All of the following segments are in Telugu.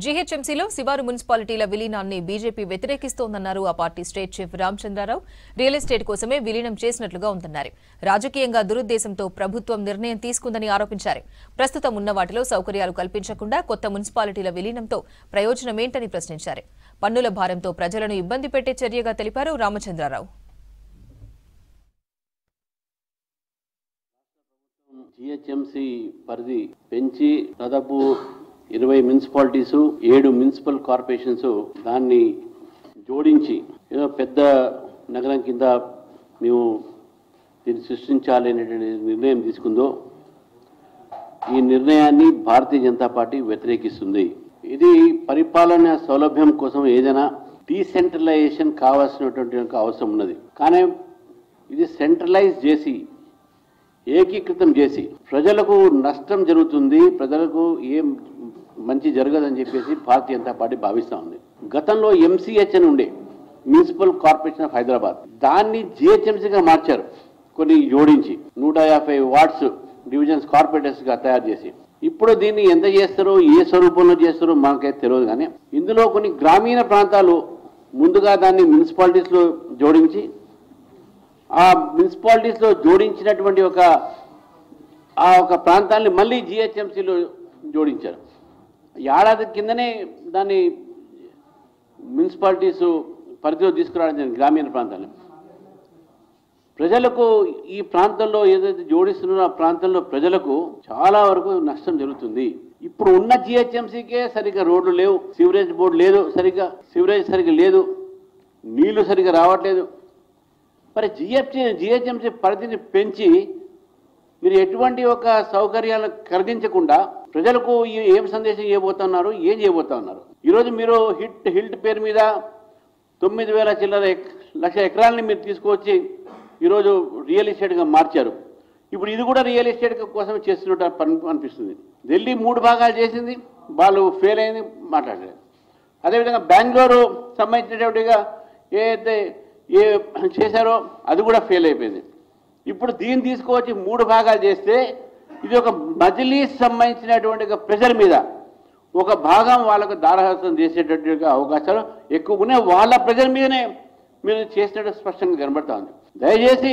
జీహెచ్ఎంసీలో శివారు మున్సిపాలిటీల విలీనాన్ని బీజేపీ వ్యతిరేకిస్తోందన్నారు ఆ party state chief Ramachandra Rao. Real estate కోసమే విలీనం చేసినట్లుగా ఉందన్నారు. రాజకీయంగా దురుద్దేశంతో ప్రభుత్వం నిర్ణయం తీసుకుందని ఆరోపించారు. ప్రస్తుతం ఉన్న వాటిలో సౌకర్యాలు కల్పించకుండా కొత్త మున్సిపాలిటీల విలీనంతో ప్రయోజనమేంటని ప్రశ్నించారు. పన్నుల భారంతో ప్రజలను ఇబ్బంది పెట్టే చర్యగా తెలిపారు రామచంద్రరావు. జీహెచ్ఎంసీ పరిధి పెంచి దాదాపు 20 మున్సిపాలిటీస్ 7 మున్సిపల్ కార్పొరేషన్స్ దాన్ని జోడించి ఏదో పెద్ద నగరం కింద మేము దీన్ని సృష్టించాలి అనేటువంటి నిర్ణయం తీసుకుందో ఈ నిర్ణయాన్ని భారతీయ జనతా పార్టీ వ్యతిరేకిస్తుంది. ఇది పరిపాలన సౌలభ్యం కోసం ఏదైనా డీసెంట్రలైజేషన్ కావాల్సినటువంటి అవసరం ఉన్నది. కానీ ఇది సెంట్రలైజ్ చేసి ఏకీకృతం చేసి ప్రజలకు నష్టం జరుగుతుంది, ప్రజలకు ఏం మంచి జరగదని చెప్పేసి భారతీయ జనతా పార్టీ భావిస్తూ ఉంది. గతంలో ఎంసీహెచ్ అని ఉండే మున్సిపల్ కార్పొరేషన్ ఆఫ్ హైదరాబాద్, దాన్ని జిహెచ్ఎంసీగా మార్చారు. కొన్ని జోడించి 150 వార్డ్స్ డివిజన్స్ కార్పొరేటర్స్గా తయారు చేసి ఇప్పుడు దీన్ని ఎంత చేస్తారో ఏ స్వరూపంలో చేస్తారో మనకైతే తెలియదు. కానీ ఇందులో కొన్ని గ్రామీణ ప్రాంతాలు ముందుగా దాన్ని మున్సిపాలిటీస్లో జోడించి ఆ మున్సిపాలిటీస్లో జోడించినటువంటి ఒక ప్రాంతాన్ని మళ్ళీ జిహెచ్ఎంసీలో జోడించారు. ఏడాది కిందనే దాన్ని మున్సిపాలిటీస్ పరిధిలో తీసుకురావడం జరిగింది. గ్రామీణ ప్రాంతాలను ప్రజలకు ఈ ప్రాంతంలో ఏదైతే జోడిస్తున్నారో ఆ ప్రాంతంలో ప్రజలకు చాలా వరకు నష్టం జరుగుతుంది. ఇప్పుడు ఉన్న జిహెచ్ఎంసీకే సరిగ్గా రోడ్లు లేవు, సివరేజ్ బోర్డు లేదు, సివరేజ్ సరిగ్గా లేదు, నీళ్లు సరిగ్గా రావట్లేదు. మరి జిహెచ్ఎంసీ పరిధిని పెంచి మీరు ఎటువంటి ఒక సౌకర్యాలను కలిగించకుండా ప్రజలకు ఏం సందేశం ఇవ్వబోతున్నారు, ఏం చేయబోతా ఉన్నారు? ఈరోజు మీరు హిల్ట్ పేరు మీద 9,000 చిల్లర లక్ష ఎకరాలని మీరు తీసుకువచ్చి ఈరోజు రియల్ ఎస్టేట్గా మార్చారు. ఇప్పుడు ఇది కూడా రియల్ ఎస్టేట్ కోసం చేస్తున్నట్టు అనిపిస్తుంది. ఢిల్లీ 3 భాగాలు చేసింది, వాళ్ళు ఫెయిల్ అయింది, మాట్లాడారు. అదేవిధంగా బెంగళూరు సంబంధించినటువంటిగా ఏదైతే చేశారో అది కూడా ఫెయిల్ అయిపోయింది. ఇప్పుడు దీన్ని తీసుకువచ్చి 3 భాగాలు చేస్తే ఇది ఒక మజ్లీస్ సంబంధించినటువంటి ప్రజల మీద ఒక భాగం వాళ్ళకు దారహస్తం చేసేటట్టుగా అవకాశాలు ఎక్కువనే వాళ్ళ ప్రజల మీదనే మీరు చేసినట్టు స్పష్టంగా కనబడతా ఉంది. దయచేసి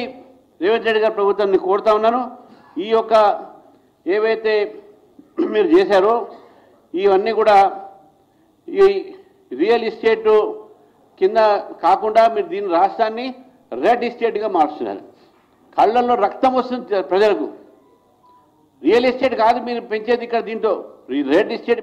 రేవంత్ రెడ్డి గారి ప్రభుత్వాన్ని కోరుతా ఉన్నాను, ఈ ఏవైతే మీరు చేశారో ఇవన్నీ కూడా ఈ రియల్ ఎస్టేట్ కింద కాకుండా మీరు దీని రాష్ట్రాన్ని రెడ్ ఎస్టేట్గా మార్చుతున్నారు. కళ్ళల్లో రక్తం వస్తుంది ప్రజలకు. రియల్ ఎస్టేట్ కాదు మీరు పెంచేది ఇక్కడ, దీంట్లో రెడ్ ఎస్టేట్